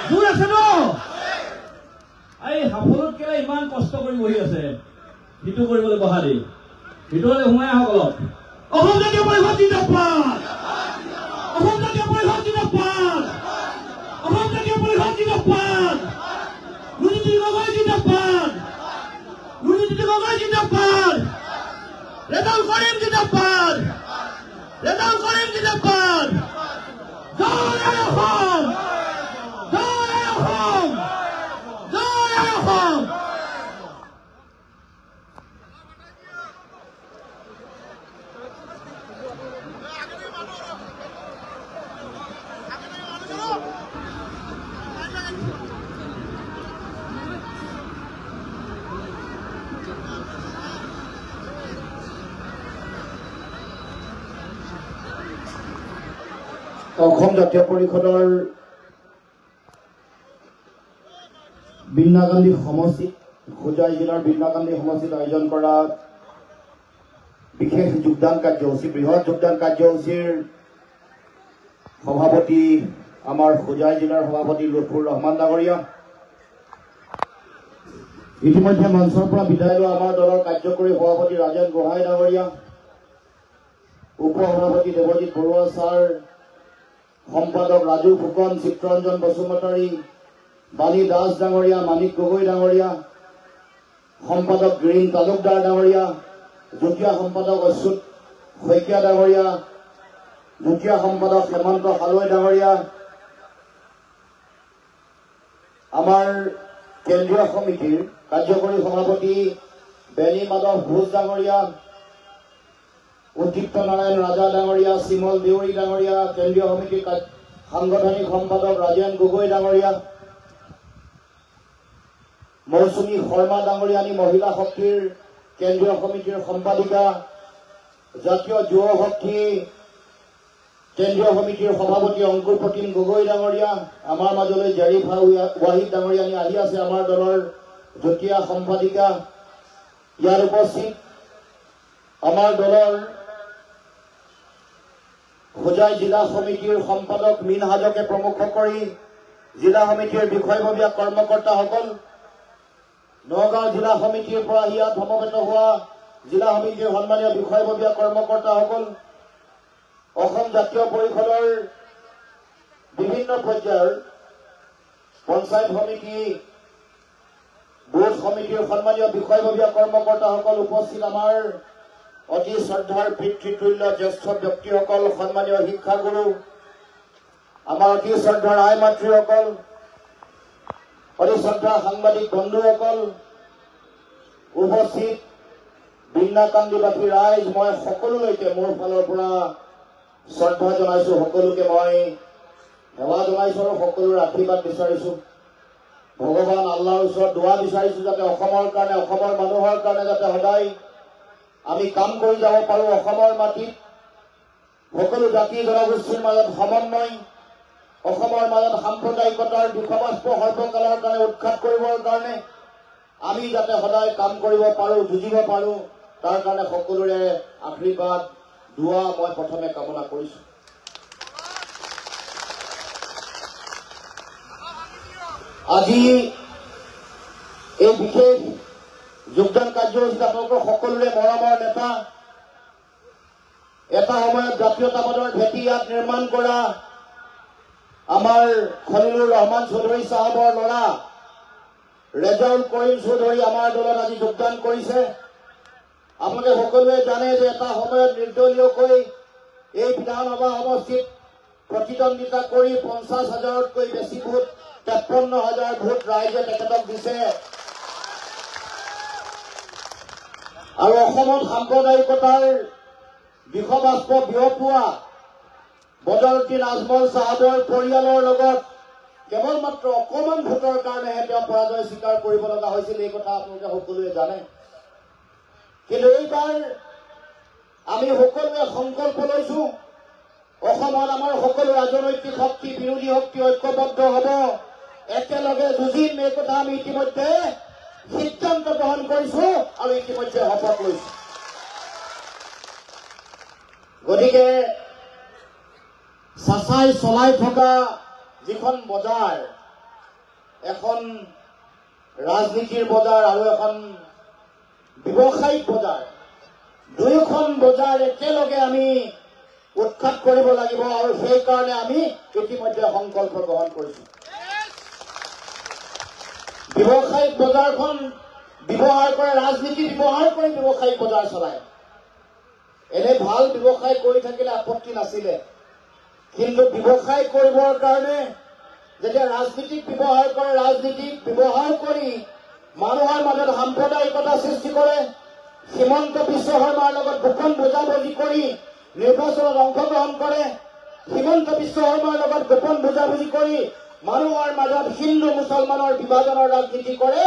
জোৰ আছে ন? এই সাফলত কেলে ইমান কষ্ট কৰি বহি আছে? সিটো কৰিবলৈ বহা দেই, ভিতৰলৈ সোমাই আহক অলপ। অসম জাতীয় পৰিষদ জিন্দাবাদ! অসম জাতীয় পৰিষদ জিন্দাবাদ! অসম জাতীয় পৰিষদ জিন্দাবাদ! ৰুণুজ্যোতি গগৈ জিন্দাবাদ! ৰুণুজ্যোতি গগৈ জিন্দাবাদ! ৰেজাউল কৰিম জিন্দাবাদ! ৰেজাউল কৰিম জিন্দাবাদ! জয় অসম! জয় অসম! জয় অসম! অসম জাতীয় পৰিষদৰ বিন্নাগান্ধী সমষ্টিত হোজাই জিলাৰ বিন্নাগান্ধী সমষ্টিত আয়োজন কৰা বিশেষ যোগদান কাৰ্যসূচী, বৃহৎ যোগদান কাৰ্যসূচীৰ সভাপতি আমাৰ হোজাই জিলাৰ সভাপতি লুৎফুৰ ৰহমান ডাঙৰীয়া, ইতিমধ্যে মঞ্চৰ পৰা বিদায় লোৱা আমাৰ দলৰ কাৰ্যকৰী সভাপতি ৰাজেন গোহাঁই ডাঙৰীয়া, উপ সভাপতি দেৱজিৎ বৰুৱা ছাৰ, সম্পাদক ৰাজু ফুকন, চিত্ৰৰঞ্জন বসুমতাৰী, বাণী দাস ডাঙৰীয়া, মানিক গগৈ ডাঙৰীয়া, সম্পাদক গিৰিং তালুকদাৰ ডাঙৰীয়া, যুটীয়া সম্পাদক অচ্যুত শইকীয়া ডাঙৰীয়া, যুটীয়া সম্পাদক হেমন্ত হালৈ ডাঙৰীয়া, আমাৰ কেন্দ্ৰীয় সমিতিৰ কাৰ্যকৰী সভাপতি বেণী মাধৱ ঘোষ ডাঙৰীয়া, উদ্দীপ্ত নাৰায়ণ ৰাজা ডাঙৰীয়া, চিমল দেউৰী ডাঙৰীয়া, কেন্দ্ৰীয় সমিতিৰ সাংগঠনিক সম্পাদক ৰাজেন গগৈ ডাঙৰীয়া, মৌচুমী শৰ্মা ডাঙৰীয়ানী মহিলা শক্তিৰ কেন্দ্ৰীয় সমিতিৰ সম্পাদিকা, জাতীয় যুৱ শক্তি কেন্দ্ৰীয় সমিতিৰ সভাপতি অংকুৰ প্ৰতিম গগৈ ডাঙৰীয়া, আমাৰ মাজলৈ জাৰিফা ৱাহিদ ডাঙৰীয়ানী আহি আছে, আমাৰ দলৰ যুটীয়া সম্পাদিকা। ইয়াৰ উপস্থিত আমাৰ দলৰ হোজাই জিলা সমিতিৰ সম্পাদক মীন হাজকে প্ৰমুখ কৰি জিলা সমিতিৰ বিষয়ববীয়া কৰ্মকৰ্তাসকল, নগাঁও জিলা সমিতিৰ পৰা ইয়াত সমবেত হোৱা জিলা সমিতিৰ সন্মানীয় বিষয়ববীয়া কৰ্মকৰ্তাসকল, অসম জাতীয় পৰিষদৰ বিভিন্ন পৰ্যায়ৰ পঞ্চায়ত সমিতি, বুথ সমিতিৰ সন্মানীয় বিষয়ববীয়া কৰ্মকৰ্তাসকল, উপস্থিত আমাৰ অতি শ্ৰদ্ধাৰ পিতৃতুল্য জ্যেষ্ঠ ব্যক্তিসকল, সন্মানীয় শিক্ষাগুৰু, আমাৰ অতি শ্ৰদ্ধাৰ আই মাতৃসকল, অতি শ্ৰদ্ধাৰ সাংবাদিক বন্ধুসকল, উপস্থিত বিন্নাকান্দিবাসী ৰাইজ, মই সকলোলৈকে মোৰ ফালৰ পৰা শ্ৰদ্ধা জনাইছো, সকলোকে মই সেৱা জনাইছো আৰু সকলোৰে আশীৰ্বাদ বিচাৰিছো। ভগৱান আল্লাহৰ ওচৰত দোৱা বিচাৰিছো যাতে অসমৰ কাৰণে, অসমৰ মানুহৰ কাৰণে যাতে সদায় আমি কাম কৰি যাব পাৰো। অসমৰ মাটিত সকলো জাতি জনগোষ্ঠীৰ মাজত সমন্বয়, অসমৰ মাজত সাম্প্ৰদায়িকতাৰ বিষবাষ্প সৰ্বকালৰ কাৰণে উৎখাত কৰিবৰ কাৰণে আমি যাতে সদায় কাম কৰিব পাৰো, যুঁজিব পাৰো, তাৰ কাৰণে সকলোৰে আশীৰ্বাদ দোৱা মই প্ৰথমে কামনা কৰিছো। আজি এই বিশেষ যোগদান কাৰ্যসূচীত আপোনালোকৰ সকলোৰে মৰমৰ নেতা, এটা সময়ত জাতীয়তাবাদৰ ভেটি ইয়াত নিৰ্মাণ কৰা আমাৰ খলিলুৰ ৰহমান চৌধুৰী চাহাবৰ ল'ৰা ৰেজাউল কৰিম চৌধুৰী আমাৰ দলত আজি যোগদান কৰিছে। আপোনালোকে সকলোৱে জানে যে এটা সময়ত নিৰ্দলীয়কৈ এই বিধানসভা সমষ্টিত প্ৰতিদ্বন্দ্বিতা কৰি 50,000তকৈ বেছি ভোট, 53,000 ভোট ৰাইজে তেখেতক দিছে। আৰু অসমত সাম্প্ৰদায়িকতাৰ বিষবাষ্প বিয়পোৱা বদৰুদ্দিন আজমল চাহাবৰ পৰিয়ালৰ লগত কেৱল মাত্ৰ অকণমান ভোটৰ কাৰণেহে তেওঁ পৰাজয় স্বীকাৰ কৰিব লগা হৈছিল, এই কথা আপোনালোকে সকলোৱে জানে। কিন্তু এইবাৰ আমি সকলোৱে সংকল্প লৈছো, অসমত আমাৰ সকলো ৰাজনৈতিক শক্তি, বিৰোধী শক্তি ঐক্যবদ্ধ হ'ব, একেলগে যুঁজিম, এই কথা আমি ইতিমধ্যে সিদ্ধান্ত গ্ৰহণ কৰিছো আৰু ইতিমধ্যে শপত লৈছো। গতিকে চাচাই চলাই থকা যিখন বজাৰ, এখন ৰাজনীতিৰ বজাৰ আৰু এখন ব্যৱসায়িক বজাৰ, দুয়োখন বজাৰ একেলগে আমি উৎখাত কৰিব লাগিব আৰু সেইকাৰণে আমি ইতিমধ্যে সংকল্প গ্ৰহণ কৰিছোঁ। ব্যৱসায়িক বজাৰখন ব্যৱহাৰ কৰে, ৰাজনীতি ব্যৱহাৰ কৰি ব্যৱসায়িক বজাৰ চলায়। এনে ভাল ব্যৱসায় কৰি থাকিলে আপত্তি নাছিলে, কিন্তু ব্যৱসায় কৰিবৰ কাৰণে যেতিয়া ৰাজনীতিক ব্যৱহাৰ কৰে, ৰাজনীতিক ব্যৱহাৰ কৰি মানুহৰ মাজত সাম্প্ৰদায়িকতা সৃষ্টি কৰে, হিমন্ত বিশ্ব শৰ্মাৰ লগত গোপন বুজাবুজি কৰি নিৰ্বাচনত অংশগ্ৰহণ কৰে, হিমন্ত বিশ্ব শৰ্মাৰ লগত গোপন বুজাবুজি কৰি মানুহৰ মাজত হিন্দু মুছলমানৰ বিভাজনৰ ৰাজনীতি কৰে,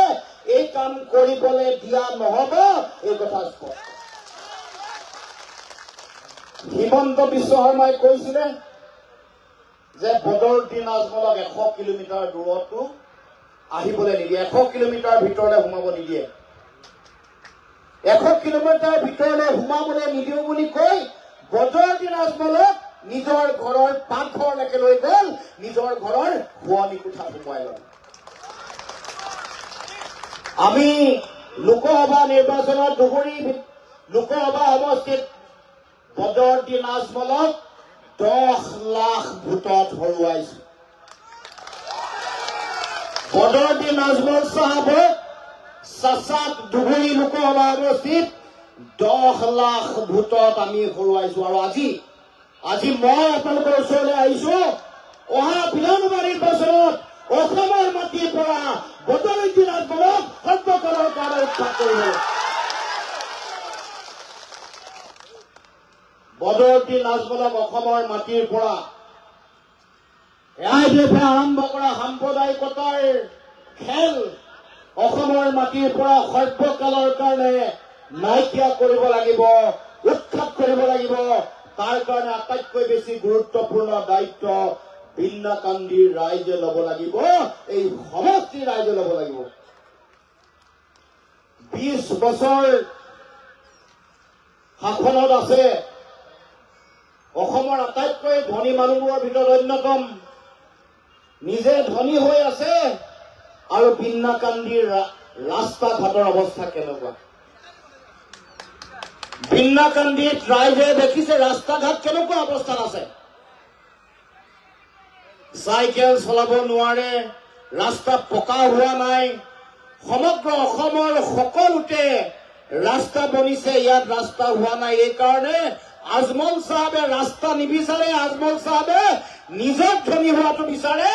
এই কাম কৰিবলৈ দিয়া নহব, এই কথা স্পষ্ট। হিমন্ত বিশ্ব শৰ্মাই কৈছিলে যে বদৰুদ্দিন আজমলক 100 কিলোমিটাৰ দূৰতো আহিবলৈ নিদিয়ে, 100 কিলোমিটাৰ ভিতৰলৈ সোমাব নিদিয়ে। 100 কিলোমিটাৰ ভিতৰলৈ সোমাবলৈ নিদিওঁ বুলি কৈ বদৰুদ্দিন আজমলক নিজৰ ঘৰৰ পাকঘৰলৈকে লৈ গ'ল, নিজৰ ঘৰৰ শোৱনি কোঠাত সোমোৱাই গ'ল। আমি লোকসভা নিৰ্বাচনত ধুবুৰী লোকসভা সমষ্টিত বদৰুদ্দিন আজমলক 10 লাখ ভোটত হৰুৱাইছো। বদৰুদ্দিন আজমল চাহাবক চাচাক ধুবুৰী লোকসভা সমষ্টিত 10 লাখ ভোটত আমি হৰুৱাইছো। আৰু আজি মই আপোনালোকৰ ওচৰলৈ আহিছো, অহা বিধানসভা নিৰ্বাচনত অসমৰ মাটিৰ পৰা বদৰুদ্দিন আজমলক সৰ্বকালৰ কাৰণে উৎখাত কৰিবলৈ। বদৰুদ্দিন আজমলক অসমৰ মাটিৰ পৰা এআইডিএফে আৰম্ভ কৰা সাম্প্ৰদায়িকতাৰ খেল অসমৰ মাটিৰ পৰা সৰ্বকালৰ কাৰণে নাইকিয়া কৰিব লাগিব, উৎখাত কৰিব লাগিব। তাৰ কাৰণে আটাইতকৈ বেছি গুৰুত্বপূৰ্ণ দায়িত্ব বিন্নাকান্দিৰ ৰাইজে ল'ব লাগিব, এই সমষ্টিৰ ৰাইজে ল'ব লাগিব। 20 বছৰ শাসনত আছে, অসমৰ আটাইতকৈ ধনী মানুহবোৰৰ ভিতৰত অন্যতম, নিজে ধনী হৈ আছে আৰু বিন্নাকান্দিৰ ৰাস্তা ঘাটৰ অৱস্থা কেনেকুৱা? বিন্নাকান্দিত ৰাইজে দেখিছে ৰাস্তা ঘাট কেনেকুৱা অৱস্থাত আছে। চাইকেল চলাব নোৱাৰে, ৰাস্তা পকা হোৱা নাই। সমগ্ৰ অসমৰ সকলোতে ৰাস্তা বনিছে, ইয়াত ৰাস্তা হোৱা নাই। এইকাৰণে আজমল চাহাবে ৰাস্তা নিবিচাৰে, আজমল চাহাবে নিজক ধনী হোৱাটো বিচাৰে,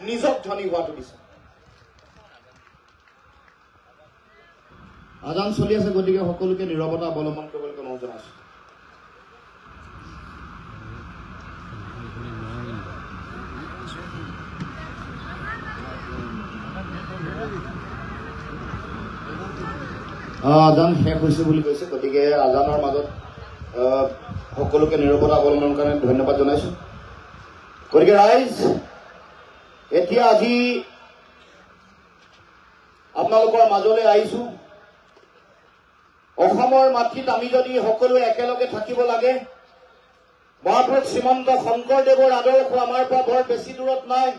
নিজক ধনী হোৱাটো বিচাৰে। আজান চলি আছে, গতিকে সকলোকে নীৰৱতা অৱলম্বন কৰিবলৈ অনুৰোধ জনাইছো। আজান শেষ হৈছে বুলি কৈছে, গতিকে আজানৰ মাজত সকলোকে নীৰৱতা অৱলম্বনৰ কাৰণে ধন্যবাদ জনাইছো। গতিকে ৰাইজ, এতিয়া আজি আপোনালোকৰ মাজলৈ আহিছো। অসমৰ মাটিত আমি যদি সকলোৱে একেলগে থাকিব লাগে, মহাপুৰুষ শ্ৰীমন্ত শংকৰদেৱৰ আদৰ্শ আমাৰ পৰা বৰ বেছি দূৰত নাই।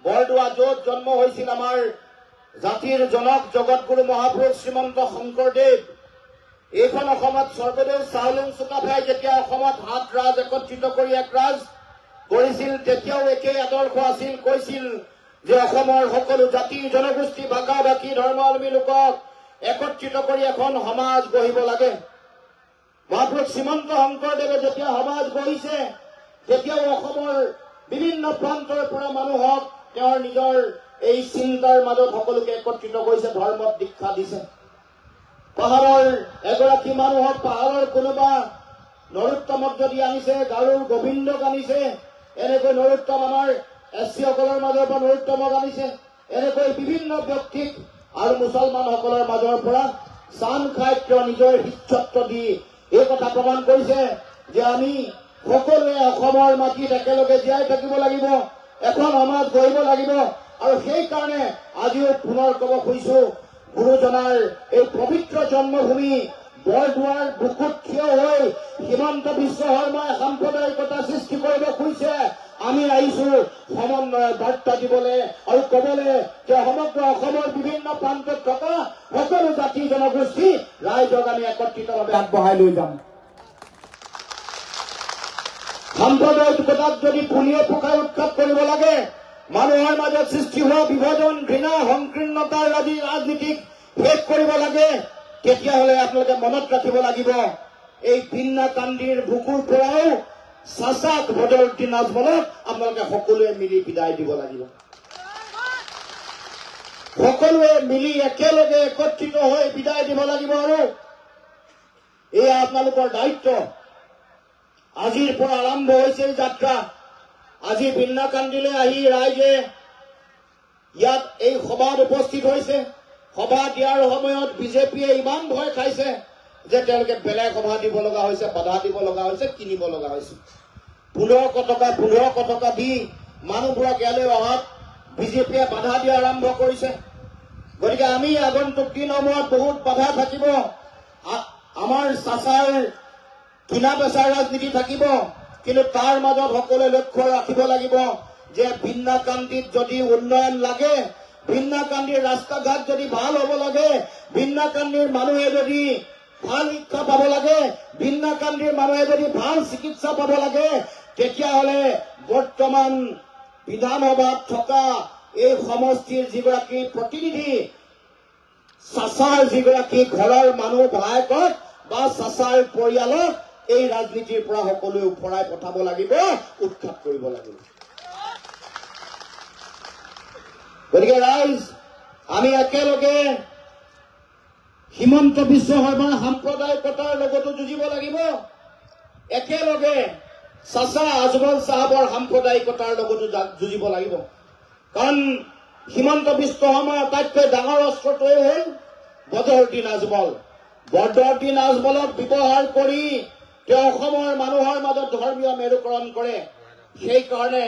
বৰদোৱা য'ত জন্ম হৈছিল আমাৰ জাতিৰ জনক জগতগুৰু মহাপুৰুষ শ্ৰীমন্ত শংকৰদেৱ, এইখন অসমত স্বৰ্গদেউ চাওলুং চুকাফাই যেতিয়া অসমত 7 ৰাজ একত্ৰিত কৰি এক ৰাজ কৰিছিল, তেতিয়াও একেই আদৰ্শ আছিল। কৈছিল যে অসমৰ সকলো জাতি জনগোষ্ঠী ভাষা ভাষী ধৰ্মাৱলম্বী লোকক একত্ৰিত কৰি এখন সমাজ গঢ়িব লাগে। মহাপুৰুষ শ্ৰীমন্ত শংকৰদেৱে যেতিয়া সমাজ গঢ়িছে, তেতিয়াও অসমৰ বিভিন্ন প্ৰান্তৰ পৰা মানুহক তেওঁৰ নিজৰ এই চিন্তাৰ মাজত সকলোকে একত্ৰিত কৰিছে, ধৰ্মত দীক্ষা দিছে। পাহাৰৰ এগৰাকী মানুহক পাহাৰৰ কোনোবা নৰোত্তমক যদি আনিছে, গাৰুৰ গোবিন্দক আনিছে, এনেকৈ নৰোত্তম আমাৰ এছচিসকলৰ মাজৰ পৰা নৰোত্তমক আনিছে, এনেকৈ বিভিন্ন ব্যক্তিক আৰু মুছলমানসকলৰ মাজৰ পৰা চান খাই তেওঁ নিজৰ হিচ্ছত্ব দি এই কথা প্ৰমাণ কৰিছে যে আমি সকলোৱে অসমৰ মাটিত একেলগে জীয়াই থাকিব লাগিব, এখন সমাজ গঢ়িব লাগিব। আৰু সেইকাৰণে আজিও পুনৰ ক'ব খুজিছো, গুৰুজনাৰ এই পবিত্ৰ জন্মভূমি বৰদোৱাৰ বুকুত থিয় হৈ হিমন্ত বিশ্ব শৰ্মাই সাম্প্ৰদায়িকতা সৃষ্টি কৰিব খুজিছে। আমি আহিছো সমন্বয়ৰ বাৰ্তা দিবলৈ আৰু কবলৈ যে সমগ্ৰ অসমৰ বিভিন্ন প্ৰান্তত থকা সকলো জাতি জনগোষ্ঠী ৰাইজক আমি একত্ৰিতভাৱে আগবঢ়াই লৈ যাম। সাম্প্ৰদায়িকতাক যদি পুলিয়ে পোখাই উৎখাত কৰিব লাগে, মানুহৰ মাজত সৃষ্টি হোৱা বিভাজন, ঘৃণা, সংকীৰ্ণতাৰ ৰাজনীতিক শেষ কৰিব লাগে, তেতিয়াহ'লে আপোনালোকে মনত ৰাখিব লাগিব এই বিন্না কান্দিৰ বুকুৰ পৰাও চাচাক বদৰুদ্দিন আজমলক আপোনালোকে সকলোৱে মিলি বিদায় দিব লাগিব। সকলোৱে মিলি একেলগে একত্ৰিত হৈ বিদায় দিব লাগিব। আৰু এয়া আপোনালোকৰ দায়িত্ব। আজিৰ পৰা আৰম্ভ হৈছে এই যাত্ৰা। আজি বিন্না কান্দিলৈ আহি ৰাইজে ইয়াত এই সভাত উপস্থিত হৈছে। সভা দিয়াৰ সময়ত বিজেপিয়ে ইমান ভয় খাইছে যে তেওঁলোকে বেলেগ সভা দিব লগা হৈছে, বাধা দিব লগা হৈছে, কিনিব লগা হৈছে। 1500 টকা দি মানুহবোৰক ইয়ালৈ অহাত বিজেপিয়ে বাধা দিয়া আৰম্ভ কৰিছে। গতিকে আমি আগন্তুক দিনসমূহত বহুত বাধা থাকিব। আমাৰ চাচাৰ কিনা বেচাৰ ৰাজনীতি থাকিব, কিন্তু তাৰ মাজত সকলোৱে লক্ষ্য ৰাখিব লাগিব যে বিন্না কান্দিত যদি উন্নয়ন লাগে, বিন্না কান্দিৰ ৰাস্তা ঘাট যদি ভাল হ'ব লাগে, বিন্না কান্দিৰ মানুহে যদি ভাল শিক্ষা পাব লাগে, বিন্না কান্দিৰ মানুহে যদি ভাল চিকিৎসা পাব লাগে, তেতিয়াহ'লে বৰ্তমান বিধানসভাত থকা এই সমষ্টিৰ যিগৰাকী প্ৰতিনিধি, চাচাৰ যিগৰাকী ঘৰৰ মানুহ ভায়েকক বা চাচাৰ পৰিয়ালক এই ৰাজনীতিৰ পৰা সকলোৱে উফৰাই পঠাব লাগিব, উৎখাত কৰিব লাগিব। গতিকে ৰাইজ, আমি একেলগে হিমন্ত বিশ্ব শৰ্মাৰ সাম্প্ৰদায়িকতাৰ লগতো যুঁজিব লাগিব, একেলগে চাচা আজমল চাহাবৰ সাম্প্ৰদায়িকতাৰ লগতো যুঁজিব লাগিব। কাৰণ হিমন্ত বিশ্ব শৰ্মাৰ আটাইতকৈ ডাঙৰ অস্ত্ৰটোৱে হ'ল বদৰুদ্দিন আজমল। বদৰুদ্দিন আজমলক ব্যৱহাৰ কৰি তেওঁ অসমৰ মানুহৰ মাজত ধৰ্মীয় মেৰুকৰণ কৰে। সেইকাৰণে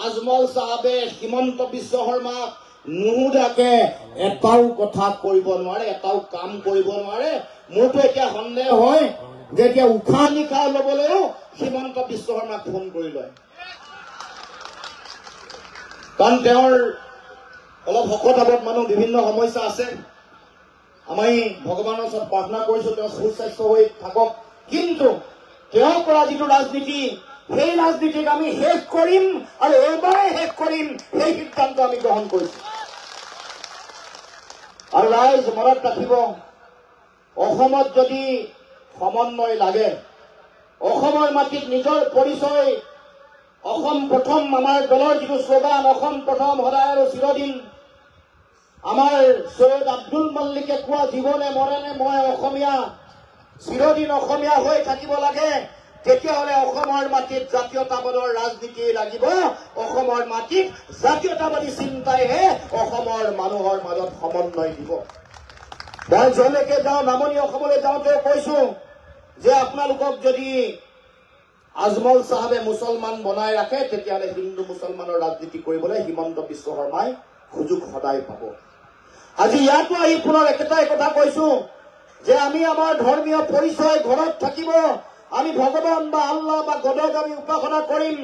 আজমল চাহাবে হিমন্ত বিশ্ব শৰ্মাক নুসুধাকে এটাও কথা কৰিব নোৱাৰে, এটাও কাম কৰিব নোৱাৰে। মোৰতো এতিয়া সন্দেহ হয় যে এতিয়া উশাহ নিশাহ লবলৈও হিমন্ত বিশ্ব শৰ্মাক ফোন কৰি লয়। কাৰণ তেওঁৰ অলপ শকত আৱত মানুহ, বিভিন্ন সমস্যা আছে। আমি ভগৱানৰ ওচৰত প্ৰাৰ্থনা কৰিছো তেওঁ সুস্বাস্থ্য হৈ থাকক। কিন্তু তেওঁৰ পৰা যিটো ৰাজনীতি, সেই ৰাজনীতিক আমি শেষ কৰিম আৰু এইবাৰে শেষ কৰিম, সেই সিদ্ধান্ত আমি গ্ৰহণ কৰিছো। আৰু ৰাইজ মনত ৰাখিব, অসমত যদি সমন্বয় লাগে, অসমৰ মাটিত নিজৰ পৰিচয়, অসম প্ৰথম, আমাৰ দলৰ যিটো শ্লোগান অসম প্ৰথম সদায় আৰু চিৰদিন, আমাৰ সৈয়দ আব্দুল মাল্লিকে কোৱা জীৱনে মৰণে মই অসমীয়া, চিৰদিন অসমীয়া হৈ থাকিব লাগে, তেতিয়াহ'লে অসমৰ মাটিত জাতীয়তাবাদৰ ৰাজনীতি লাগিব। অসমৰ মাটিত জাতীয়তাবাদী চিন্তাইহে অসমৰ মানুহৰ মাজত সমন্বয় দিব। মই যলৈকে যাওঁ, নামনি অসমলৈ যাওঁতে কৈছো যে আপোনালোকক যদি আজমল চাহাবে মুছলমান বনাই ৰাখে, তেতিয়াহ'লে হিন্দু মুছলমানৰ ৰাজনীতি কৰিবলৈ হিমন্ত বিশ্ব শৰ্মাই সুযোগ সদায় পাব। আজি ইয়াতো আহি পুনৰ একেটাই কথা কৈছো যে আমি আমাৰ ধৰ্মীয় পৰিচয় ঘৰত থাকিব, আমি ভগৱান বা আল্লাহ বা গডক আমি উপাসনা কৰিম,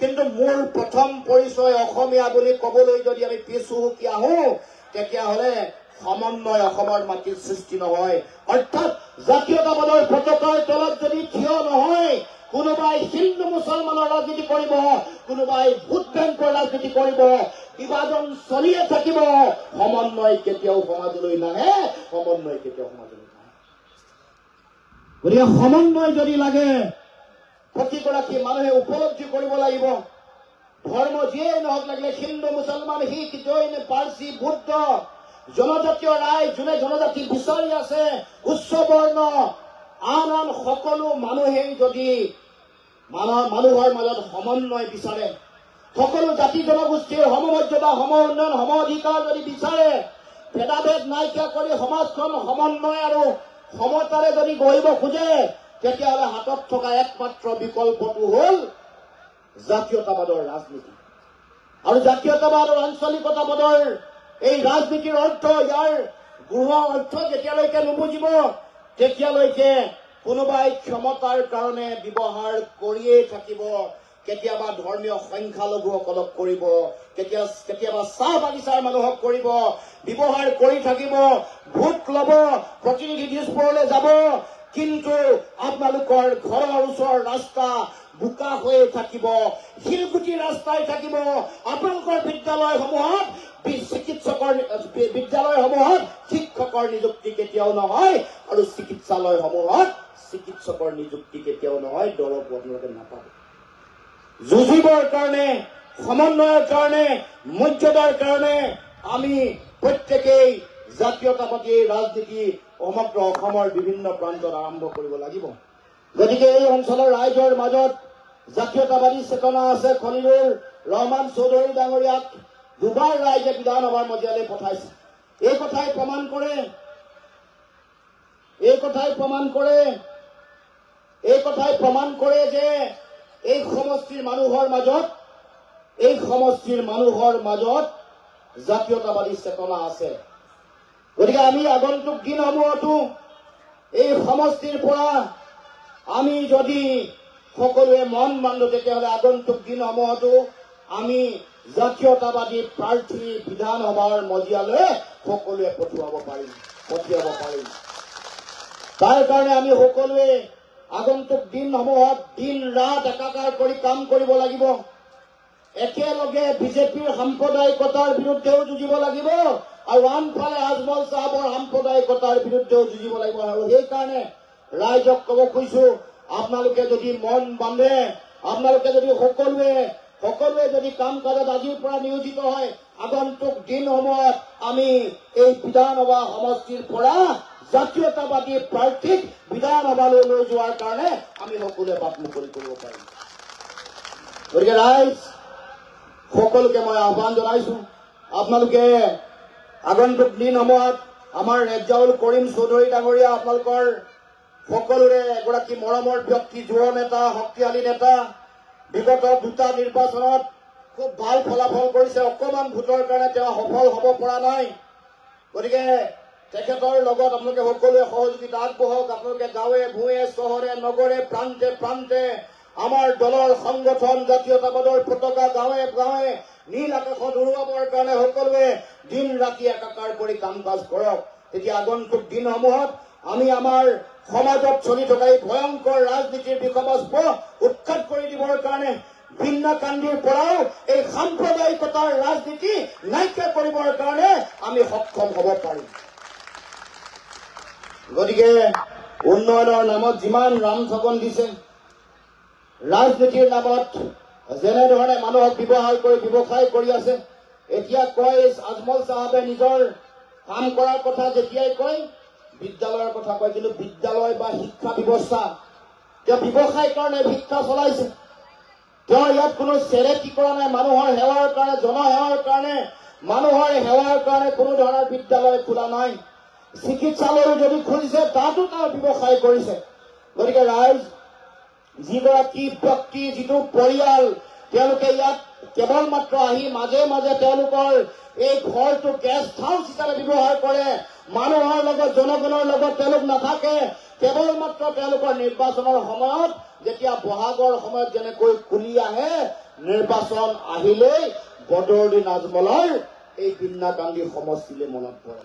কিন্তু মোৰ প্ৰথম পৰিচয় অসমীয়া বুলি কবলৈ যদি আমি পিছুহুকি আহো, তেতিয়াহ'লে সমন্বয় অসমৰ মাটিত সৃষ্টি নহয়। অৰ্থাৎ জাতীয়তাবাদৰ পতাকাৰ তলত যদি থিয় নহয়, কোনোবাই হিন্দু মুছলমানৰ ৰাজনীতি কৰিব, কোনোবাই ভোট বেংকৰ ৰাজনীতি কৰিব, বিভাজন চলিয়ে থাকিব। সমন্বয় কেতিয়াও সমাজলৈ নাহে, সমন্বয় কেতিয়াও সমাজলৈ নাহে। গতিকে সমন্বয় যদি লাগে, প্ৰতিগৰাকী মানুহে উপলব্ধি কৰিব লাগিব, ধৰ্ম যিয়েই নহওক লাগিলে হিন্দু মুছলমান শিখ জৈন পাৰ্চী বুদ্ধ জনজাতীয় ৰাইজ, যোনে জনজাতি বিচাৰি আছে, উচ্চ বৰ্ণ আন আন সকলো মানুহেই যদি মানুহৰ মাজত সমন্বয় বিচাৰে, সকলো জাতি জনগোষ্ঠীৰ সমমৰ্যাদা, সম উন্নয়ন, সম অধিকাৰ যদি বিচাৰে, ভেদাভেদ নাইকিয়া কৰি সমাজখন সমন্বয় আৰু সমতাৰে যদি গঢ়িব খোজে, তেতিয়াহ'লে হাতত থকা একমাত্ৰ বিকল্পটো হ'ল জাতীয়তাবাদৰ ৰাজনীতি। আৰু জাতীয়তাবাদ আৰু আঞ্চলিকতাবাদৰ এই ৰাজনীতিৰ অৰ্থ, ইয়াৰ গৃহ অৰ্থ যেতিয়ালৈকে নুবুজিব, তেতিয়ালৈকে কোনোবাই ক্ষমতাৰ কাৰণে ব্যৱহাৰ কৰিয়েই থাকিব। কেতিয়াবা ধৰ্মীয় সংখ্যালঘুসকলক কৰিব, কেতিয়াবা চাহ বাগিচাৰ মানুহক কৰিব, ব্যৱহাৰ কৰি থাকিব, ভোট ল'ব, প্ৰতিনিধি দিছপুৰলৈ যাব। কিন্তু আপোনালোকৰ ঘৰৰ ওচৰৰ ৰাস্তা বোকা হৈয়ে থাকিব, শিলগুটি ৰাস্তাই থাকিব। আপোনালোকৰ বিদ্যালয়সমূহত শিক্ষকৰ নিযুক্তি কেতিয়াও নহয়, আৰু চিকিৎসালয়সমূহত চিকিৎসকৰ নিযুক্তি কেতিয়াও নহয়। দৰৱ আপোনালোকে নাপাব। যুঁজিবৰ কাৰণে, সমন্বয়ৰ কাৰণে, মৰ্যাদাৰ কাৰণে আমি প্ৰত্যেকেই জাতীয়তাবাদী ৰাজনীতি সমগ্ৰ অসমৰ বিভিন্ন প্ৰান্তত আৰম্ভ কৰিব লাগিব। গতিকে এই অঞ্চলৰ ৰাইজৰ মাজত জাতীয়তাবাদী চেতনা আছে। খলিলুৰ ৰহমান চৌধুৰী ডাঙৰীয়াক দুবাৰ ৰাইজে বিধানসভাৰ মজিয়ালৈ পঠাইছে। এই কথাই প্ৰমাণ কৰে যে এই সমষ্টিৰ মানুহৰ মাজত জাতীয়তাবাদী চেতনা আছে। গতিকে আমি আগন্তুক দিনসমূহতো এই সমষ্টিৰ পৰা আমি যদি সকলোৱে মন বান্ধো, তেতিয়াহ'লে আগন্তুক দিনসমূহতো আমি জাতীয়তাবাদী প্ৰাৰ্থী বিধানসভাৰ মজিয়ালৈ সকলোৱে পঠিয়াব পাৰিম। তাৰ কাৰণে আমি সকলোৱে আগন্তুক দিনসমূহত দিন ৰাত একাকাৰ কৰি কাম কৰিব লাগিব। একেলগে বিজেপিৰ সাম্প্ৰদায়িকতাৰ বিৰুদ্ধেও যুঁজিব লাগিব, আৰু আনফালে আজমল চাহাবৰ সাম্প্ৰদায়িকতাৰ বিৰুদ্ধেও যুঁজিব লাগিব। আৰু সেইকাৰণে ৰাইজক ক'ব খুজিছো, আপোনালোকে যদি মন বান্ধে, আপোনালোকে যদি সকলোৱে যদি কাম কাজত আজিৰ পৰা নিয়োজিত হয়, আগন্তুক দিনসমূহত আমি এই বিধানসভা সমষ্টিৰ পৰা জাতীয়তাবাদী প্ৰাৰ্থীক বিধানসভালৈ লৈ যোৱাৰ কাৰণে আমি সকলোৱে বাট মুকলি কৰিব পাৰিম। গতিকে ৰাইজ সকলোকে মই আহ্বান জনাইছো, আপোনালোকে আগন্তুক দিনসমূহত আমাৰ ৰেজাউল কৰিম চৌধুৰী ডাঙৰীয়া আপোনালোকৰ সকলোৰে এগৰাকী মৰমৰ ব্যক্তি, যুৱ নেতা, শক্তিশালী নেতা, বিগত দুটা নিৰ্বাচনত খুব ভাল ফলাফল কৰিছে। অকণমান ভোটৰ কাৰণে তেওঁ সফল হ'ব পৰা নাই। গতিকে তেখেতৰ লগত আপোনালোকে সকলোৱে সহযোগিতা আগবঢ়াওক। আপোনালোকে গাঁৱে ভূঞে, চহৰে নগৰে, প্ৰান্তে প্ৰান্তে আমাৰ দলৰ সংগঠন জাতীয়তাবাদৰ পতাকা গাঁৱে গাঁৱে নীল আকাশত উৰুৱাবৰ কাৰণে সকলোৱে দিন ৰাতি একাকাৰ কৰি কাম কাজ কৰক। তেতিয়া আগন্তুক দিনসমূহত আমি আমাৰ সমাজত চলি থকা এই ভয়ংকৰ ৰাজনীতিৰ বিষবাস্প উৎখাত কৰি দিবৰ কাৰণে ভিন্নকান্দিৰ পৰাও এই সাম্প্ৰদায়িকতাৰ ৰাজনীতি নাইকিয়া কৰিবৰ কাৰণে আমি সক্ষম হ'ব পাৰিম। গতিকে উন্নয়নৰ নামত যিমান ৰামঠগন দিছে, ৰাজনীতিৰ নামত যেনেধৰণে মানুহক ব্যৱহাৰ কৰি ব্যৱসায় কৰি আছে, এতিয়া কয় আজমল চাহাবে নিজৰ কাম কৰাৰ কথা যেতিয়াই কয় বিদ্যালয়ৰ কথা কয়, কিন্তু বিদ্যালয় বা শিক্ষা ব্যৱস্থা তেওঁ ব্যৱসায়ৰ কাৰণে শিক্ষা চলাইছে। তেওঁ ইয়াত কোনো চেৰেটি কৰা নাই। মানুহৰ সেৱাৰ কাৰণে, জনসেৱাৰ কাৰণে, মানুহৰ সেৱাৰ কাৰণে কোনো ধৰণৰ বিদ্যালয় খোলা নাই। চিকিৎসালয় যদি খুলিছে তাতো তেওঁ ব্যৱসায় কৰিছে। গতিকে ৰাইজ, যিগৰাকী ব্যক্তি, যিটো পৰিয়াল, তেওঁলোকে ইয়াত কেৱল মাত্ৰ আহি মাজে মাজে তেওঁলোকৰ এই ঘৰটো গেষ্ট হাউচ হিচাপে ব্যৱহাৰ কৰে। মানুহৰ লগত, জনগণৰ লগত তেওঁলোক নাথাকে। কেৱল মাত্ৰ তেওঁলোকৰ নিৰ্বাচনৰ সময়ত, যেতিয়া বহাগৰ সময়ত যেনেকৈ কুলি আহে, নিৰ্বাচন আহিলেই বদৰুদ্দিন আজমলৰ এই বিন্নাকান্দি সমষ্টিলৈ মনত পৰে।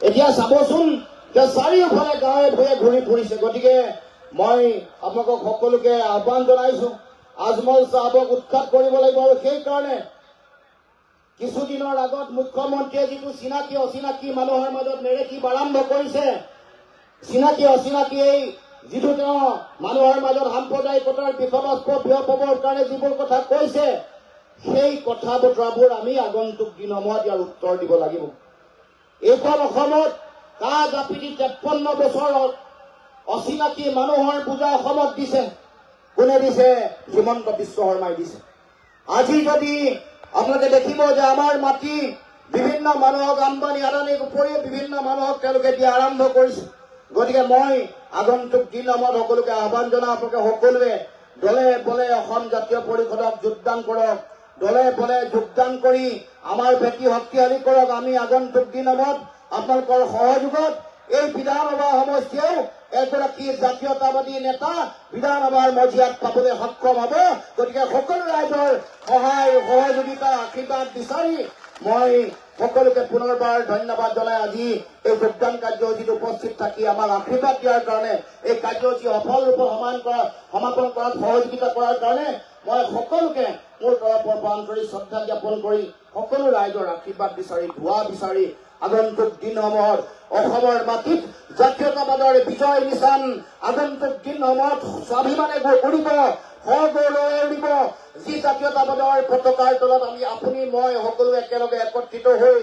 এতিয়া চাবচোন যে চাৰিওফালে গাঁৱে ভূঞে ঘূৰি ফুৰিছে। গতিকে মই আপোনালোকক সকলোকে আহ্বান জনাইছো, আজমল চাহাবক উৎখাত কৰিব লাগিব। আৰু সেইকাৰণে কিছুদিনৰ আগত মুখ্যমন্ত্ৰীয়ে যিটো চিনাকি অচিনাকি মানুহৰ মাজত নেৰেটিভ আৰম্ভ কৰিছে, চিনাকি অচিনাকি এই যিটো তেওঁ মানুহৰ মাজত সাম্প্ৰদায়িকতাৰ বিষবাস্প বিয়পাবৰ কাৰণে যিবোৰ কথা কৈছে, সেই কথা বতৰাবোৰ আমি আগন্তুক দিনসমূহত ইয়াৰ উত্তৰ দিব লাগিব। এইখন অসমত কা জাপিটি 53 বছৰত অচিনাকি মানুহৰ পূজা অসমত দিছে। কোনে দিছে? হিমন্ত বিশ্ব শৰ্মাই দিছে। আজি যদি আপোনালোকে দেখিব যে আমাৰ মাটি বিভিন্ন মানুহক, আম্বানী আদানীৰ উপৰিও বিভিন্ন মানুহক তেওঁলোকে দিয়া আৰম্ভ কৰিছে। গতিকে মই আগন্তুক দিনসমূহত সকলোকে আহ্বান জনাওঁ, আপোনালোকে সকলোৱে দলে বলে অসম জাতীয় পৰিষদক যোগদান কৰক। দলে বলে যোগদান কৰি আমাৰ ভেটি শক্তিশালী কৰক। আমি আগন্তুক দিনসমূহত আপোনালোকৰ সহযোগত এই বিধানসভা সমষ্টিয়েও এগৰাকী জাতীয়তাবাদী নেতা বিধানসভাৰ মজিয়াত পাবলৈ সক্ষম হ'ব। গতিকে সকলো ৰাইজৰ সহায় সহযোগিতা আশীৰ্বাদ বিচাৰি মই সকলোকে পুনৰবাৰ ধন্যবাদ জনাই আজি এই যোগদান কাৰ্যসূচীত উপস্থিত থাকি আমাক আশীৰ্বাদ দিয়াৰ কাৰণে, এই কাৰ্যসূচী সফল ৰূপত সমাপন কৰাত সহযোগিতা কৰাৰ কাৰণে মই সকলোকে মোৰ তৰফৰ পৰা আন্তৰিক শ্ৰদ্ধা জ্ঞাপন কৰি সকলো ৰাইজৰ আশীৰ্বাদ বিচাৰি ধোৱা বিচাৰি আগন্তুক দিনসমূহত অসমৰ মাটিত জাতীয়তাবাদৰ বিজয় নিশান আগন্তুক দিনসমূহত স্বাভিমানে উৰিব, সগৌৰৱে উৰিব। যি জাতীয়তাবাদৰ পতাকাৰ তলত আমি আপুনি মই সকলো একেলগে একত্ৰিত হৈ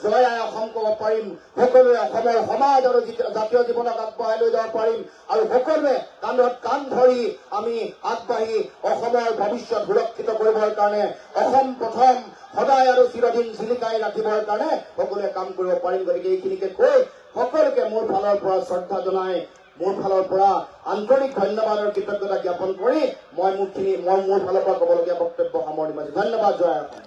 জয় আই অসম ক'ব পাৰিম, সকলোৱে অসমৰ সমাজ আৰু জাতীয় জীৱনক আগবঢ়াই লৈ যাব পাৰিম, আৰু সকলোৱে কান্ধত কান্ধ ধৰি আমি আগবাঢ়ি অসমৰ ভৱিষ্যত সুৰক্ষিত কৰিবৰ কাৰণে, অসম প্ৰথম সদায় আৰু চিৰদিন জিলিকাই ৰাখিবৰ কাৰণে সকলোৱে কাম কৰিব পাৰিম। গতিকে এইখিনিকে কৈ সকলোকে মোৰ ফালৰ পৰা শ্ৰদ্ধা জনাই, মোৰ ফালৰ পৰা আন্তৰিক ধন্যবাদ আৰু কৃতজ্ঞতা জ্ঞাপন কৰি মই মোৰ ফালৰ পৰা ক'বলগীয়া বক্তব্য সামৰণি মাৰিছোঁ। ধন্যবাদ। জয় অসম।